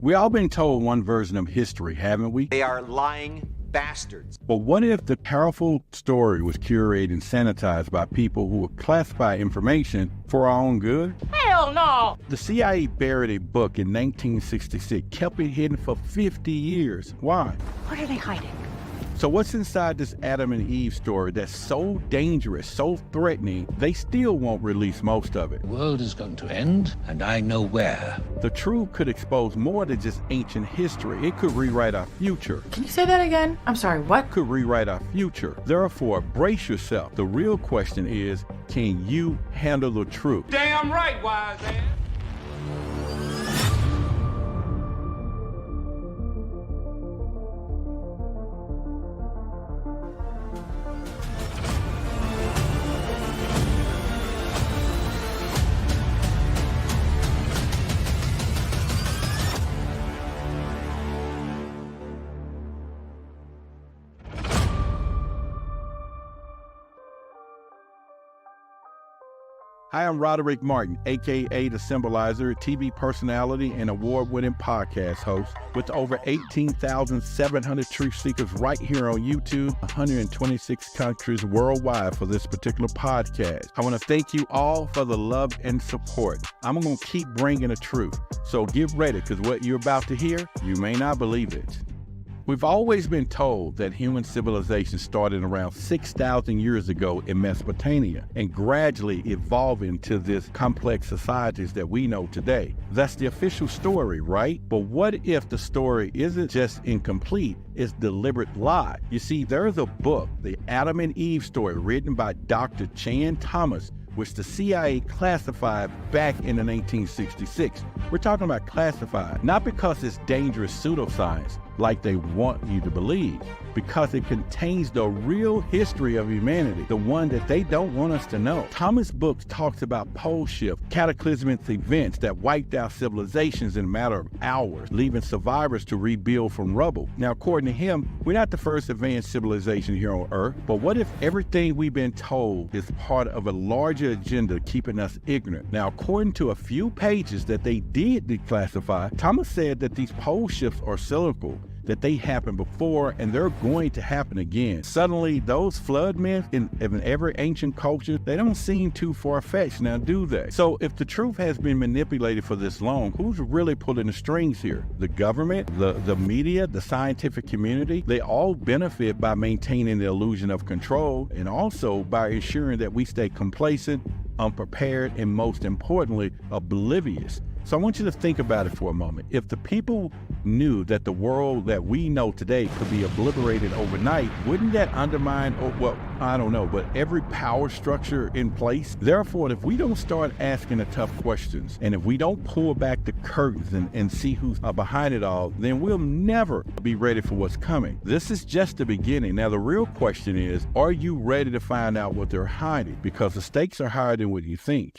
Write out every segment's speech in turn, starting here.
We all been told one version of history, haven't we? They are lying bastards. But what if the powerful story was curated and sanitized by people who would classify information for our own good? Hell no! The CIA buried a book in 1966, kept it hidden for 50 years. Why? What are they hiding? So what's inside this Adam and Eve story that's so dangerous, so threatening, they still won't release most of it? The world is going to end, and I know where. The truth could expose more than just ancient history. It could rewrite our future. Can you say that again? I'm sorry, what? Could rewrite our future. Therefore, brace yourself. The real question is, can you handle the truth? Damn right, wise ass. Hi, I'm Roderick Martin, aka the Symbolizer, TV personality and award-winning podcast host with over 18,700 truth seekers right here on YouTube, 126 countries worldwide for this particular podcast. I want to thank you all for the love and support. I'm going to keep bringing the truth, so get ready, because what you're about to hear, you may not believe it. We've always been told that human civilization started around 6,000 years ago in Mesopotamia and gradually evolved into this complex societies that we know today. That's the official story, right? But what if the story isn't just incomplete, it's deliberate lie? You see, there's a book, the Adam and Eve story, written by Dr. Chan Thomas, which the CIA classified back in the 1966. We're talking about classified, not because it's dangerous pseudoscience like they want you to believe, because it contains the real history of humanity, the one that they don't want us to know. Thomas' book talks about pole shift, cataclysmic events that wiped out civilizations in a matter of hours, leaving survivors to rebuild from rubble. Now, according to him, we're not the first advanced civilization here on Earth, but what if everything we've been told is part of a larger agenda keeping us ignorant? Now, according to a few pages that they did declassify, Thomas said that these pole shifts are cyclical, that they happened before and they're going to happen again. Suddenly, those flood myths in every ancient culture, they don't seem too far-fetched now, do they? So if the truth has been manipulated for this long, who's really pulling the strings here? The government, the media, the scientific community? They all benefit by maintaining the illusion of control and also by ensuring that we stay complacent, unprepared, and most importantly, oblivious. So I want you to think about it for a moment. If the people knew that the world that we know today could be obliterated overnight, wouldn't that undermine, I don't know, but every power structure in place? Therefore, if we don't start asking the tough questions, and if we don't pull back the curtains and see who's behind it all, then we'll never be ready for what's coming. This is just the beginning. Now, the real question is, are you ready to find out what they're hiding? Because the stakes are higher than what you think.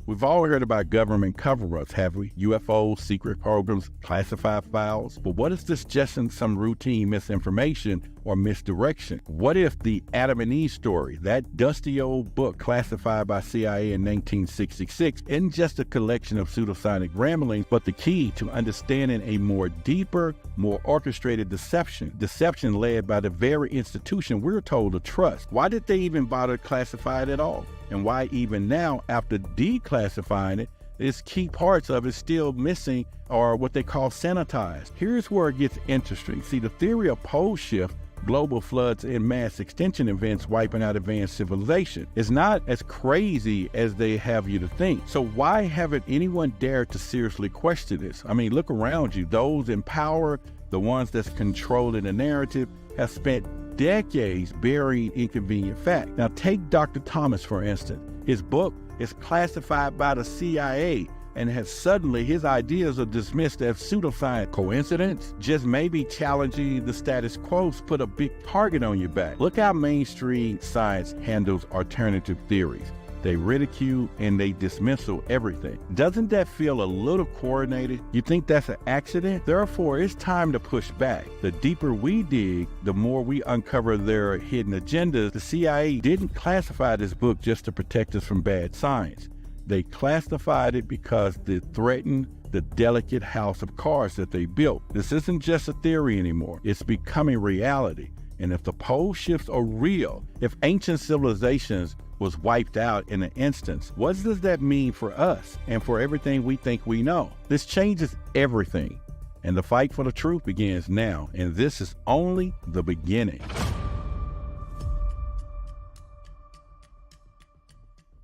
We've all heard about government cover-ups, have we? UFOs, secret programs, classified files. But what if this just in some routine misinformation or misdirection? What if the Adam and Eve story, that dusty old book classified by CIA in 1966, isn't just a collection of pseudoscientific ramblings, but the key to understanding a more deeper, more orchestrated deception led by the very institution we're told to trust? Why did they even bother to classify it at all? And why even now, after declassifying it, its key parts of it still missing or what they call sanitized? Here's where it gets interesting. See, the theory of pole shift, global floods, and mass extinction events wiping out advanced civilization is not as crazy as they have you to think. So why haven't anyone dared to seriously question this? I mean, look around you. Those in power, the ones that's controlling the narrative, have spent decades burying inconvenient facts. Now take Dr. Thomas, for instance. His book is classified by the CIA and has suddenly his ideas are dismissed as pseudoscience. Coincidence? Just maybe challenging the status quo put a big target on your back. Look how mainstream science handles alternative theories. They ridicule and they dismissal everything. Doesn't that feel a little coordinated? You think that's an accident? Therefore, it's time to push back. The deeper we dig, the more we uncover their hidden agendas. The CIA didn't classify this book just to protect us from bad science. They classified it because it threatened the delicate house of cards that they built. This isn't just a theory anymore. It's becoming reality. And if the pole shifts are real, if ancient civilizations was wiped out in an instance, what does that mean for us and for everything we think we know? This changes everything. And the fight for the truth begins now. And this is only the beginning.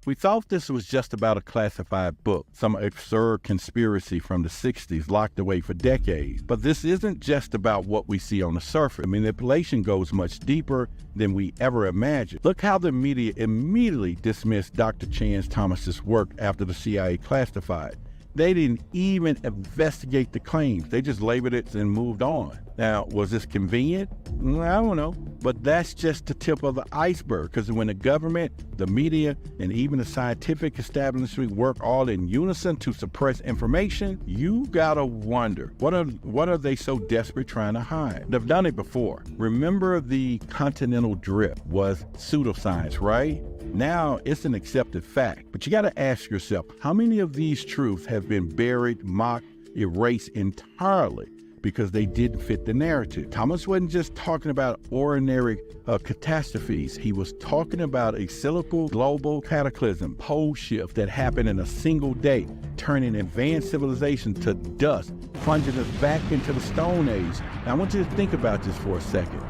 We thought this was just about a classified book, some absurd conspiracy from the 60s locked away for decades. But this isn't just about what we see on the surface. Manipulation goes much deeper than we ever imagined. Look how the media immediately dismissed Dr. Chance Thomas's work after the CIA classified. They didn't even investigate the claims. They just labeled it and moved on. Now, was this convenient? I don't know. But that's just the tip of the iceberg, because when the government, the media, and even the scientific establishment work all in unison to suppress information, you gotta wonder, what are they so desperate trying to hide? They've done it before. Remember the continental drift was pseudoscience, right? Now it's an accepted fact. But you gotta ask yourself, how many of these truths have been buried, mocked, erased entirely because they didn't fit the narrative? Thomas wasn't just talking about ordinary catastrophes. He was talking about a cyclical global cataclysm, pole shift that happened in a single day, turning advanced civilization to dust, plunging us back into the Stone Age. Now I want you to think about this for a second.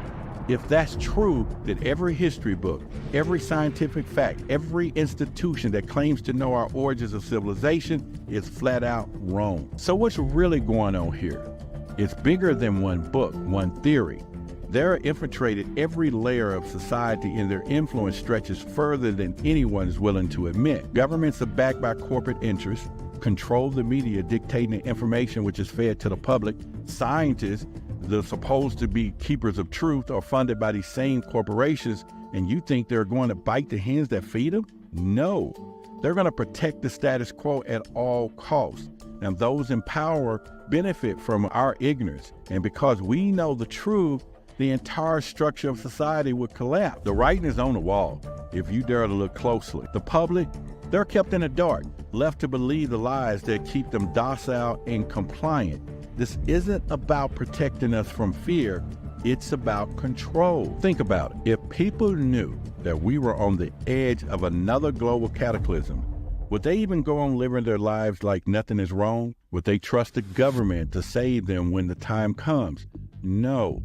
If that's true, then every history book, every scientific fact, every institution that claims to know our origins of civilization is flat out wrong. So what's really going on here? It's bigger than one book, one theory. They're infiltrated every layer of society, and their influence stretches further than anyone is willing to admit. Governments are backed by corporate interests, control the media, dictating the information which is fed to the public. Scientists, they're supposed to be keepers of truth, are funded by these same corporations, and you think they're going to bite the hands that feed them? No. They're going to protect the status quo at all costs. And those in power benefit from our ignorance. And because we know the truth, the entire structure of society would collapse. The writing is on the wall, if you dare to look closely. The public, they're kept in the dark, left to believe the lies that keep them docile and compliant. This isn't about protecting us from fear, it's about control. Think about it. If people knew that we were on the edge of another global cataclysm, would they even go on living their lives like nothing is wrong? Would they trust the government to save them when the time comes? No.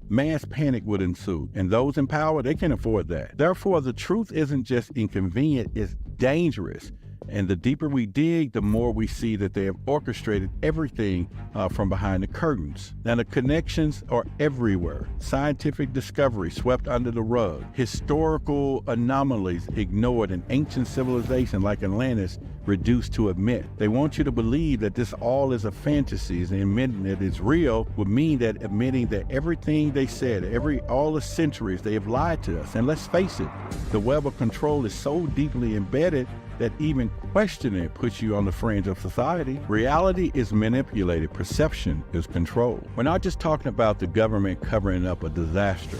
Mass panic would ensue, and those in power, they can afford that. Therefore, the truth isn't just inconvenient, it's dangerous. And the deeper we dig, the more we see that they have orchestrated everything from behind the curtains. Now, the connections are everywhere. Scientific discovery swept under the rug. Historical anomalies ignored, and ancient civilization like Atlantis reduced to a myth. They want you to believe that this all is a fantasy, and admitting that it's real would mean that admitting that everything they said, all the centuries, they have lied to us. And let's face it, the web of control is so deeply embedded that even questioning it puts you on the fringe of society. Reality is manipulated, perception is controlled. We're not just talking about the government covering up a disaster.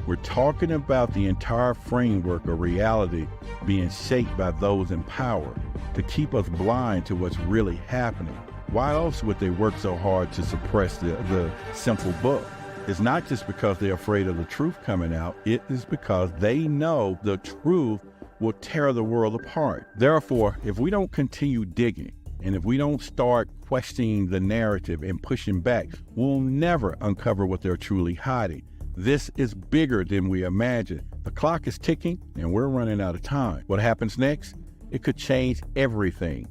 We're talking about the entire framework of reality being shaped by those in power to keep us blind to what's really happening. Why else would they work so hard to suppress the simple book? It's not just because they're afraid of the truth coming out, it is because they know the truth will tear the world apart. Therefore, if we don't continue digging, and if we don't start questioning the narrative and pushing back, we'll never uncover what they're truly hiding. This is bigger than we imagine. The clock is ticking, and we're running out of time. What happens next? It could change everything.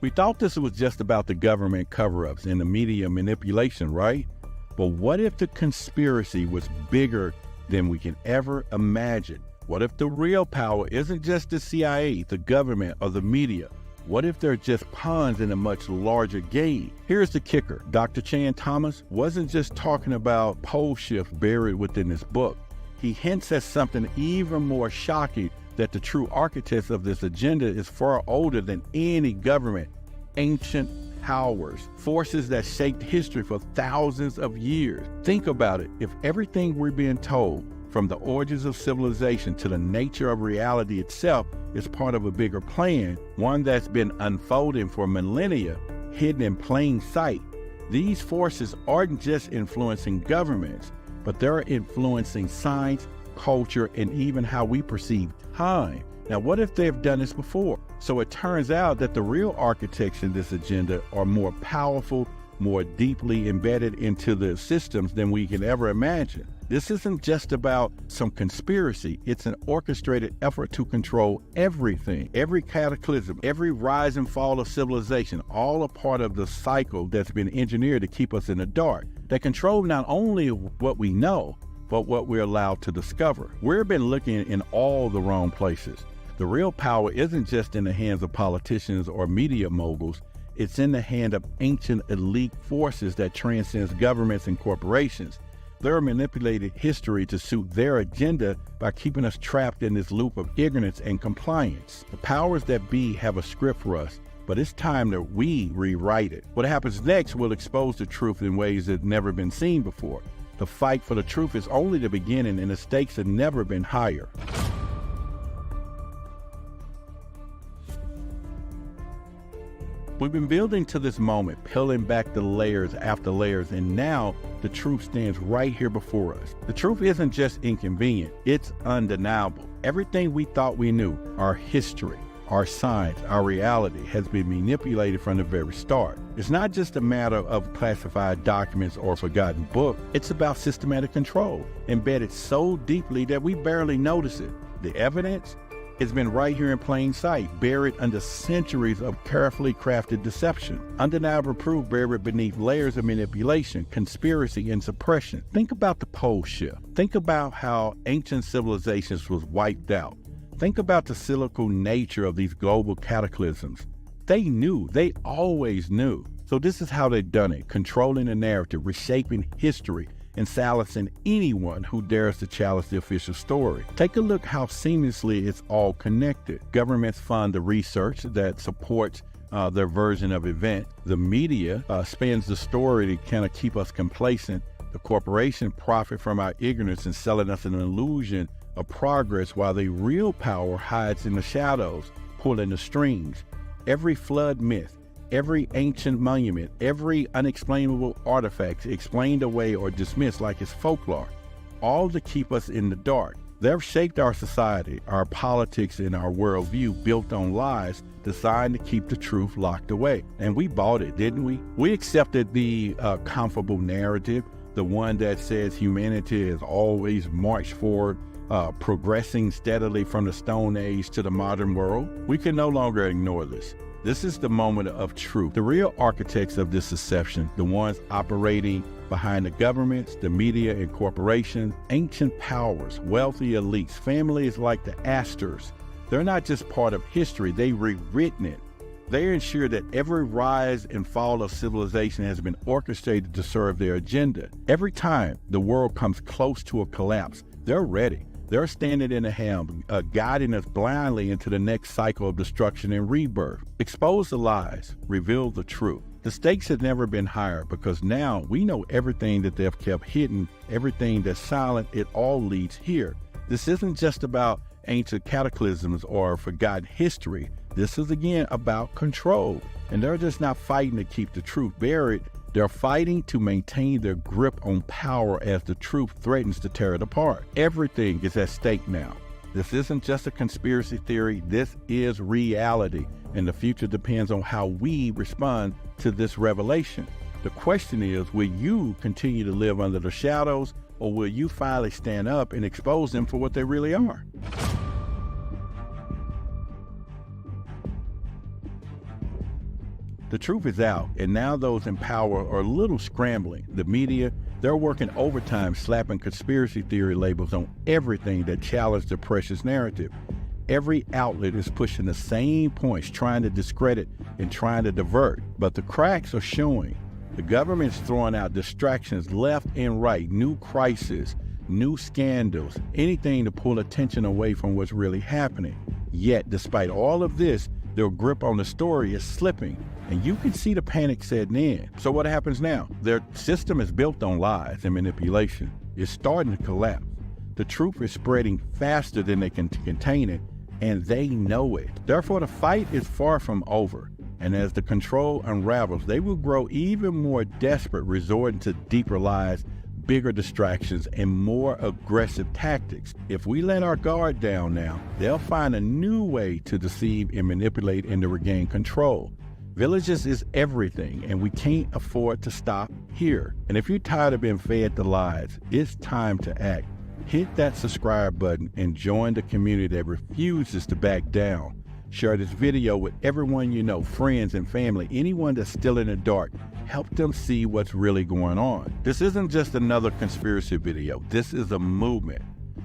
We thought this was just about the government cover-ups and the media manipulation, right? But what if the conspiracy was bigger than we can ever imagine? What if the real power isn't just the CIA, the government, or the media? What if they're just pawns in a much larger game? Here's the kicker. Dr. Chan Thomas wasn't just talking about pole shift buried within this book. He hints at something even more shocking, that the true architects of this agenda is far older than any government. Ancient powers, forces that shaped history for thousands of years. Think about it. If everything we're being told from the origins of civilization to the nature of reality itself, is part of a bigger plan, one that's been unfolding for millennia, hidden in plain sight. These forces aren't just influencing governments, but they're influencing science, culture, and even how we perceive time. Now, what if they've done this before? So it turns out that the real architects in this agenda are more powerful, more deeply embedded into the systems than we can ever imagine. This isn't just about some conspiracy. It's an orchestrated effort to control everything, every cataclysm, every rise and fall of civilization, all a part of the cycle that's been engineered to keep us in the dark. They control not only what we know, but what we're allowed to discover. We've been looking in all the wrong places. The real power isn't just in the hands of politicians or media moguls. It's in the hand of ancient elite forces that transcends governments and corporations. They're manipulated history to suit their agenda by keeping us trapped in this loop of ignorance and compliance. The powers that be have a script for us, but it's time that we rewrite it. What happens next will expose the truth in ways that have never been seen before. The fight for the truth is only the beginning, and the stakes have never been higher. We've been building to this moment, peeling back the layers after layers, and now the truth stands right here before us. The truth isn't just inconvenient, it's undeniable. Everything we thought we knew, our history, our science, our reality, has been manipulated from the very start. It's not just a matter of classified documents or forgotten book. It's about systematic control, embedded so deeply that we barely notice it. The evidence? It's been right here in plain sight, buried under centuries of carefully crafted deception. Undeniable proof buried beneath layers of manipulation, conspiracy, and suppression. Think about the pole shift. Think about how ancient civilizations was wiped out. Think about the cyclical nature of these global cataclysms. They knew, they always knew. So this is how they've done it, controlling the narrative, reshaping history, and silencing anyone who dares to challenge the official story. Take a look how seamlessly it's all connected. Governments fund the research that supports their version of events. The media spins the story to kind of keep us complacent. The corporation profit from our ignorance and selling us an illusion of progress, while the real power hides in the shadows, pulling the strings. Every flood myth, every ancient monument, every unexplainable artifact explained away or dismissed like it's folklore, all to keep us in the dark. They've shaped our society, our politics, and our worldview built on lies designed to keep the truth locked away. And we bought it, didn't we? We accepted the comfortable narrative, the one that says humanity has always marched forward, progressing steadily from the Stone Age to the modern world. We can no longer ignore this. This is the moment of truth. The real architects of this deception, the ones operating behind the governments, the media and corporations, ancient powers, wealthy elites, families like the Astors, they're not just part of history, they've rewritten it. They ensure that every rise and fall of civilization has been orchestrated to serve their agenda. Every time the world comes close to a collapse, they're ready. They're standing in the helm, guiding us blindly into the next cycle of destruction and rebirth. Expose the lies, reveal the truth. The stakes have never been higher because now we know everything that they've kept hidden, everything that's silent, it all leads here. This isn't just about ancient cataclysms or forgotten history. This is again about control. And they're just not fighting to keep the truth buried. They're fighting to maintain their grip on power as the truth threatens to tear it apart. Everything is at stake now. This isn't just a conspiracy theory, this is reality, and the future depends on how we respond to this revelation. The question is, will you continue to live under the shadows, or will you finally stand up and expose them for what they really are? The truth is out, and now those in power are a little scrambling. The media, they're working overtime slapping conspiracy theory labels on everything that challenged the precious narrative. Every outlet is pushing the same points, trying to discredit and trying to divert. But the cracks are showing. The government's throwing out distractions left and right, new crises, new scandals, anything to pull attention away from what's really happening. Yet, despite all of this, their grip on the story is slipping, and you can see the panic setting in. So what happens now? Their system is built on lies and manipulation. It's starting to collapse. The truth is spreading faster than they can contain it, and they know it. Therefore, the fight is far from over. And as the control unravels, they will grow even more desperate, resorting to deeper lies, bigger distractions, and more aggressive tactics. If we let our guard down now, they'll find a new way to deceive and manipulate and to regain control. Villages is everything, and we can't afford to stop here. And if you're tired of being fed the lies, it's time to act. Hit that subscribe button and join the community that refuses to back down. Share this video with everyone you know, friends and family, anyone that's still in the dark. Help them see what's really going on. This isn't just another conspiracy video. This is a movement.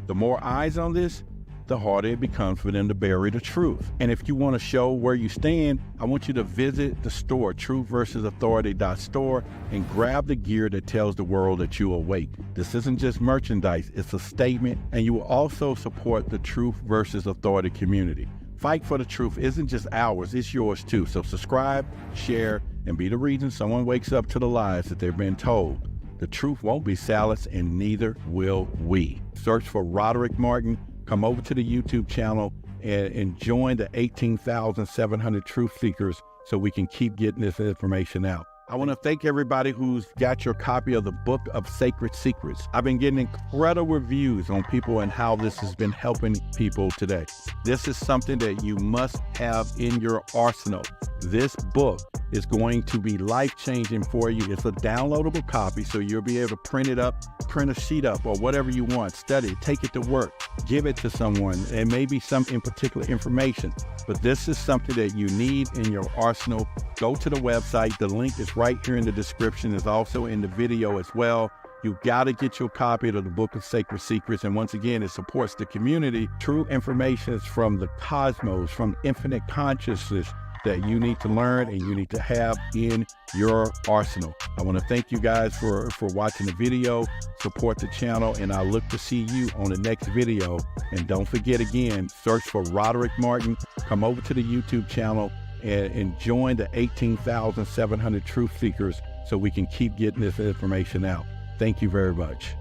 The more eyes on this, the harder it becomes for them to bury the truth. And if you want to show where you stand, I want you to visit the store, truthversusauthority.store, and grab the gear that tells the world that you are awake. This isn't just merchandise, it's a statement, and you will also support the Truth versus Authority community. Fight for the truth isn't just ours, it's yours too. So subscribe, share, and be the reason someone wakes up to the lies that they've been told. The truth won't be silenced, and neither will we. Search for Roderick Martin, come over to the YouTube channel and join the 18,700 truth seekers so we can keep getting this information out. I want to thank everybody who's got your copy of the Book of Sacred Secrets. I've been getting incredible reviews on people and how this has been helping people today. This is something that you must have in your arsenal. This book is going to be life-changing for you. It's a downloadable copy, so you'll be able to print it up, print a sheet up, or whatever you want. Study it, take it to work, give it to someone. It may be some in particular information, but this is something that you need in your arsenal. Go to the website. The link is right here in the description. It's also in the video as well. You got to get your copy of the Book of Sacred Secrets. And once again, it supports the community. True information is from the cosmos, from infinite consciousness that you need to learn and you need to have in your arsenal. I want to thank you guys for watching the video. Support the channel, and I look to see you on the next video. And don't forget, again, search for Roderick Martin. Come over to the YouTube channel and join the 18,700 truth seekers so we can keep getting this information out. Thank you very much.